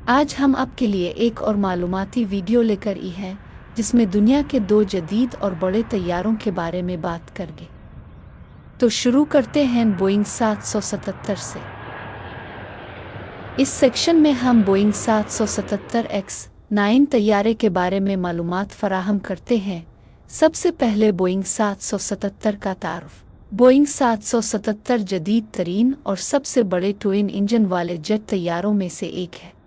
आज हम आपके लिए एक और मालूमाती वीडियो लेकर आई है जिसमें दुनिया के 2 जदीद और बड़े तैयारों के बारे में बात करेंगे। तो शुरू करते हैं बोइंग 777 से। इस सेक्शन में हम बोइंग 777X-9 तैयारे के बारे में मालूमात फराहम करते हैं। सबसे पहले बोइंग 777 का तारुफ। बोइंग 777 जदीद तरीन और सबसे बड़े ट्विन इंजन वाले जेट तैयारों में से एक है।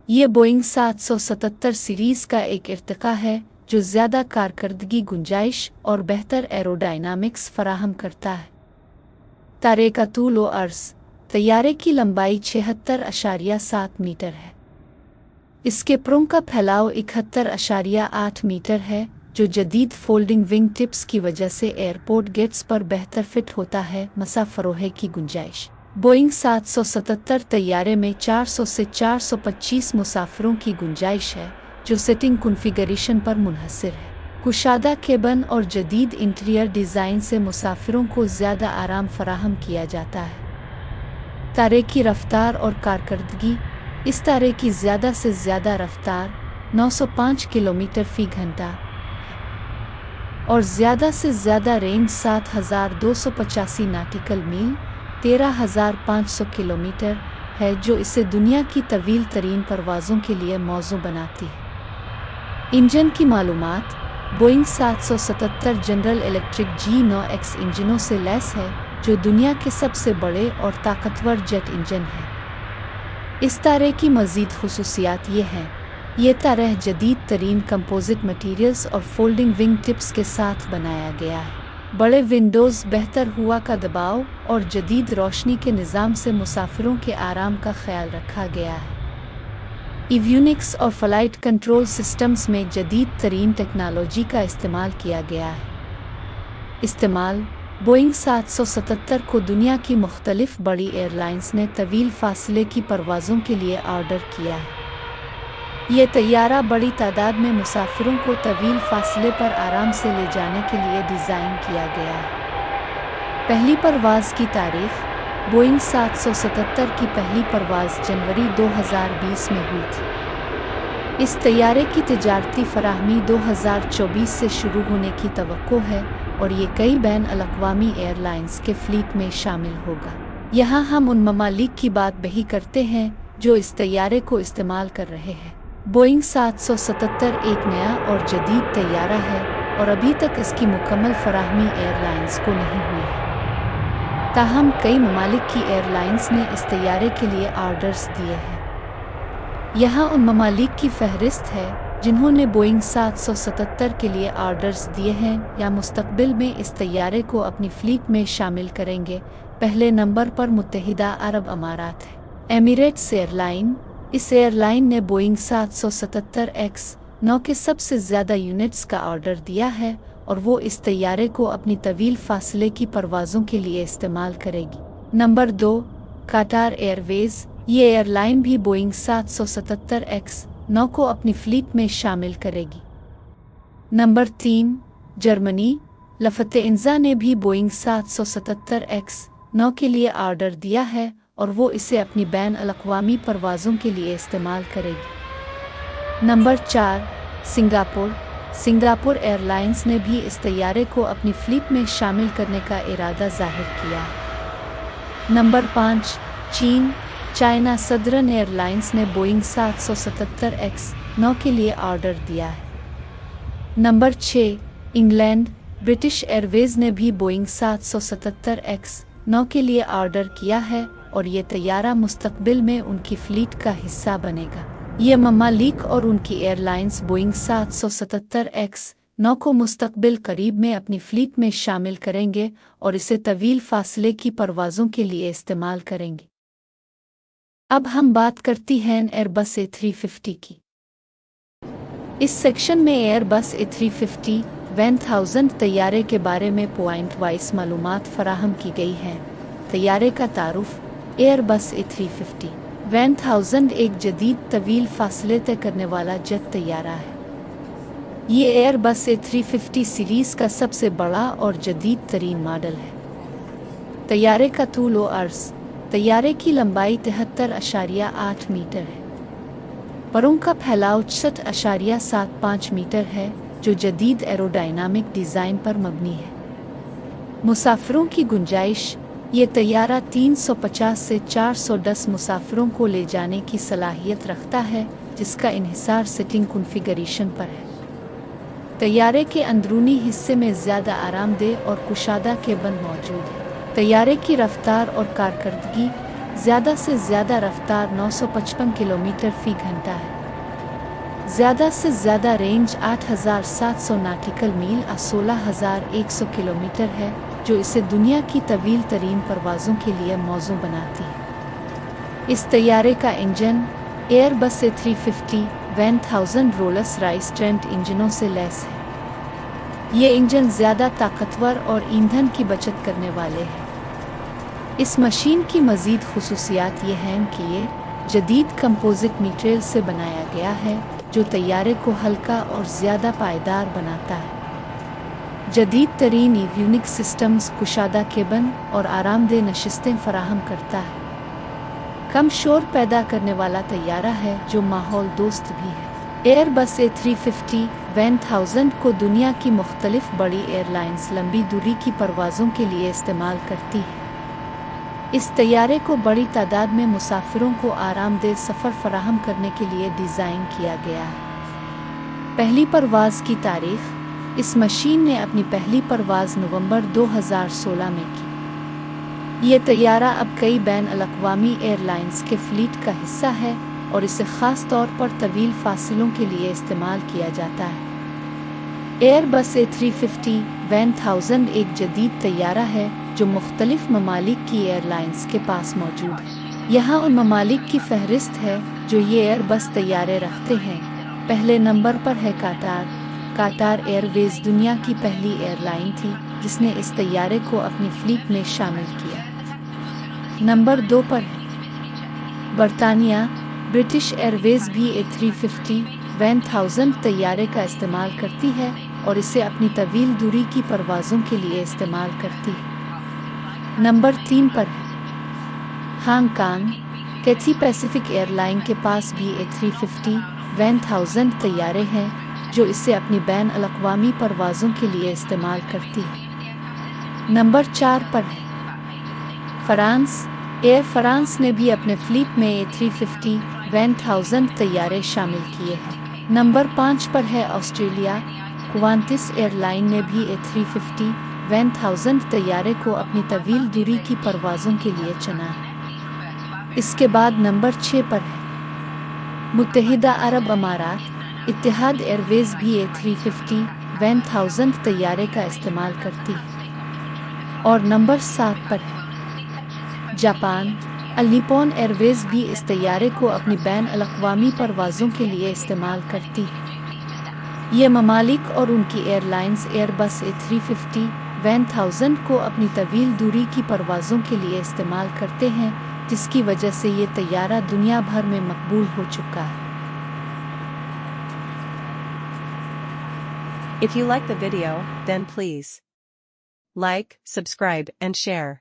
ये बोइंग 777 सीरीज़ का एक इर्तिका है जो ज़्यादा कारकर्दगी, गुंजाइश और बेहतर एरोडायनामिक्स फराहम करता है। तारे का तूल व अर्ज़। तैयारे की लंबाई 76.7 मीटर है। इसके प्रों का फैलाव 71.8 मीटर है जो जदीद फोल्डिंग विंग टिप्स की वजह से एयरपोर्ट गेट्स पर बेहतर फिट होता है। मसाफरोहे की गुंजाइश। बोइंग 777 तैयारे में 400 से 425 मुसाफिरों की गुंजाइश है जो सेटिंग कॉन्फ़िगरेशन पर मुनहसर है। कुशादा केबिन और जदीद इंटीरियर डिज़ाइन से मुसाफिरों को ज़्यादा आराम फराहम किया जाता है। तारे की रफ्तार और कारकर्दगी। इस तारे की ज़्यादा से ज़्यादा रफ्तार 905 किलोमीटर फ़ी घंटा और ज़्यादा से ज़्यादा रेंज 7285 नाटिकल मील 13,500 किलोमीटर है जो इसे दुनिया की तवील तरीन परवाज़ों के लिए मौजू बनाती है। इंजन की मालूमात। बोइंग 777 जनरल इलेक्ट्रिक G9X इंजनों से लैस है जो दुनिया के सबसे बड़े और ताकतवर जेट इंजन है। इस तारे की मज़ीद खुसूसियात ये हैं। ये तारा जदीद तरीन कंपोजिट मटीरियल्स और फोल्डिंग विंग टिप्स के साथ बनाया गया है। बड़े विंडोज़, बेहतर हवा का दबाव और जदीद रोशनी के निज़ाम से मुसाफिरों के आराम का ख्याल रखा गया है। एवियोनिक्स और फ़्लाइट कंट्रोल सिस्टम्स में जदीद तरीन टेक्नोलॉजी का इस्तेमाल किया गया है। इस्तेमाल। बोइंग 777 को दुनिया की मुख्तलिफ बड़ी एयरलाइंस ने तवील फासले की परवाज़ों के लिए ऑर्डर किया है। ये तैयारा बड़ी तादाद में मुसाफिरों को तवील फासले पर आराम से ले जाने के लिए डिज़ाइन किया गया है। पहली परवाज़ की तारीख़। बोइंग 777 की पहली परवाज़ जनवरी 2020 में हुई थी। इस तैयारे की तिजारती फराहमी 2024 से शुरू होने की तवक्को है और ये कई बैन अल-अक़वामी एयरलाइंस के फ्लीट में शामिल होगा। यहाँ हम उन ममालिक की बात बही करते हैं जो इस तैयारे को इस्तेमाल कर रहे हैं। बोइंग 777 एक नया और जदीद तैयारा है और अभी तक इसकी मुकम्मल फराहमी एयरलाइंस को नहीं हुई है। ताहम कई ममालिक की एयरलाइंस ने इस तैयारे के लिए ऑर्डर्स दिए हैं। यहाँ उन ममालिक की फहरिस्त है जिन्होंने बोइंग 777 के लिए ऑर्डर्स दिए हैं या मुस्तकबिल में इस तैयारे को अपनी फ्लीट में शामिल करेंगे। पहले नंबर पर मुत्तहिदा अरब अमारात है। Emirates airline. इस एयरलाइन ने बोइंग 777X-9 के सबसे ज़्यादा यूनिट्स का ऑर्डर दिया है और वो इस तैयारे को अपनी तवील फासले की परवाज़ों के लिए इस्तेमाल करेगी। नंबर 2 कतार एयरवेज़। ये एयरलाइन भी बोइंग 777X-9 को अपनी फ्लीट में शामिल करेगी। Number 3 Germany. लफ्तहांसा ने भी बोइंग 777X-9 के लिए ऑर्डर दिया है और वो इसे अपनी बैन अल-अक़वामी परवाज़ों के लिए इस्तेमाल करेगी। Number 4 Singapore. सिंगापुर एयरलाइंस ने भी इस तैयारे को अपनी फ्लीट में शामिल करने का इरादा ज़ाहिर किया है। नंबर 5 चीन। चाइना सदर्न एयरलाइंस ने बोइंग 777X-9 के लिए ऑर्डर दिया है। Number 6 England. ब्रिटिश एयरवेज़ ने भी बोइंग 777X-9 के लिए ऑर्डर किया है और ये तैयारा मुस्तकबिल में उनकी फ्लीट का हिस्सा बनेगा। ये ममालिक और उनकी एयरलाइंस बोइंग 777X-9 को मुस्तकबिल करीब में अपनी फ्लीट में शामिल करेंगे और इसे तवील फासले की परवाज़ों के लिए इस्तेमाल करेंगे। अब हम बात करती हैं एयरबस A350 की। इस सेक्शन में एयरबस A350-1000 तैयारे के बारे में पॉइंट वाइज मालूमात फराहम की गई हैं। तैयारे का तारुफ। एयरबस A350-1000 एक जदीद तवील फासले तय करने वाला जेट तैयारा है। ये एयरबस A350 सीरीज़ का सबसे बड़ा और जदीद तरीन मॉडल है। तैयारे का तूल व अर्ज़। तैयारे की लंबाई 73.8 मीटर है। परों का फैलाव 66.75 मीटर है, जो जदीद एरोडायनामिक डिज़ाइन पर मबनी है। मुसाफिरों की गुंजाइश। ये तैयारा 350 से 410 मुसाफिरों को ले जाने की सलाहियत रखता है, जिसका इन्हिसार सिटिंग कॉन्फ़िगरेशन पर है। तैयारे के अंदरूनी हिस्से में ज़्यादा आरामदेह और कुशादा केबिन मौजूद है। तैयारे की रफ्तार और कारकर्दगी। ज़्यादा से ज़्यादा रफ्तार 955 किलोमीटर फ़ी घंटा है। ज़्यादा से ज़्यादा रेंज 8700 नाटिकल मील 16100 किलोमीटर है, जो इसे दुनिया की तवील तरीन परवाज़ों के लिए मौजू बनाती है। इस तैयारे का engine Airbus A350-1000 Rolls Royce Trent इंजनों से लैस है। ये इंजन ज़्यादा ताकतवर और ईंधन की बचत करने वाले हैं। इस मशीन की मज़ीद खुसूसियात ये हैं कि ये जदीद कंपोजिट मटेरियल से बनाया गया है, जो तैयारे को हल्का और ज़्यादा पायदार बनाता है। जदीद तरीन एवियोनिक सिस्टम्स कुशादा केबिन और आरामदेह नशिस्तें फराहम करता है। कम शोर पैदा करने वाला तैयारा है, जो माहौल दोस्त भी है। एयरबस A350-1000 को दुनिया की मुख्तलिफ बड़ी एयरलाइंस लंबी दूरी की परवाज़ों के लिए इस्तेमाल करती है। इस तैयारे को बड़ी तादाद में मुसाफिरों को आरामदेह सफ़र फराहम करने के लिए डिज़ाइन किया गया है। पहली परवाज़ की तारीख़। इस मशीन ने अपनी पहली परवाज़ नवंबर 2016 में की। ये तैयारा अब कई बैन अल-अक़वामी एयरलाइंस के फ्लीट का हिस्सा है और इसे ख़ास तौर पर तवील फासिलों के लिए इस्तेमाल किया जाता है। एयरबस A350-1000 एक जदीद तैयारा है, जो मुख्तलिफ ममालिक की एयरलाइंस के पास मौजूद है। यहाँ उन ममालिक की फहरिस्त है जो ये एयरबस तैयारे रखते हैं। पहले नंबर पर है काटार। काटार एयरवेज दुनिया की पहली एयरलाइन थी जिसने इस तैयारे को अपनी फ्लीट में शामिल किया। नंबर 2 पर है बरतानिया। ब्रिटिश एयरवेज भी A350-1000 तैयारे का इस्तेमाल करती है और इसे अपनी तवील दूरी की परवाज़ों के लिए इस्तेमाल करती है। नंबर 3 पर है हांगकांग। कैथी पैसिफिक एयरलाइन के पास भी A350-1000 तैयारे हैं, जो इसे अपनी बैन अल-अक़वामी परवाज़ों के लिए इस्तेमाल करती है। नंबर 4 पर है फ्रांस। एयर फ्रांस ने भी अपने फ्लीट में A350-1000 तैयारे शामिल किए हैं। नंबर 5 पर है ऑस्ट्रेलिया। क्वांटिस एयरलाइन ने भी A350-1000 तैयारे को अपनी तवील दूरी की परवाज़ों के लिए चुना है। इसके बाद नंबर 6 पर है मुत्तहिदा अरब अमारात। इत्तेहाद एयरवेज भी A350-1000 तैयारे का इस्तेमाल करती है। और नंबर 7 पर है जापान। निप्पॉन एयरवेज भी इस तैयारे को अपनी बैन अल-अक़वामी परवाज़ों के लिए इस्तेमाल करती है। ये ममालिक और उनकी एयरलाइंस एयरबस A350-1000 को अपनी तवील दूरी की परवाज़ों के लिए इस्तेमाल करते हैं, जिसकी वजह से ये तैयारा दुनिया भर में मकबूल हो चुका है। If you like the video, then please like, subscribe and share.